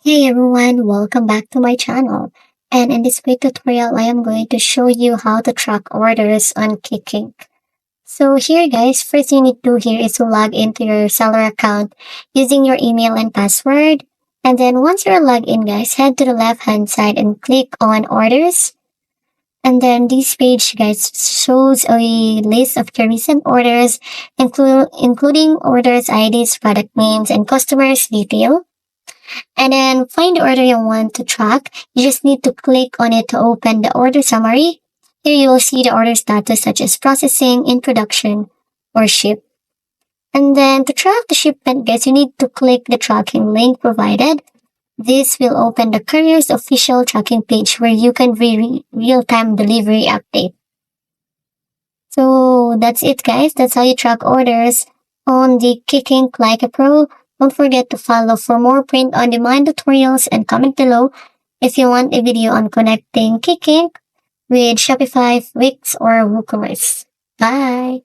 Hey everyone, welcome back to my channel. And in this quick tutorial, I am going to show you how to track orders on Qikink. So here guys, first you need to do here is to log into your seller account using your email and password. And then once you're logged in guys, head to the left hand side and click on orders. And then this page guys shows a list of your recent orders, including orders IDs, product names, and customers detail. And then find the order you want to track. You just need to click on it to open the order summary. Here you will see the order status such as processing, in production, or ship. And then to track the shipment, guys, you need to click the tracking link provided. This will open the courier's official tracking page where you can view real-time delivery update. So that's it, guys. That's how you track orders on the Qikink Like a Pro. Don't forget to follow for more print-on-demand tutorials and comment below if you want a video on connecting Qikink with Shopify, Wix, or WooCommerce. Bye!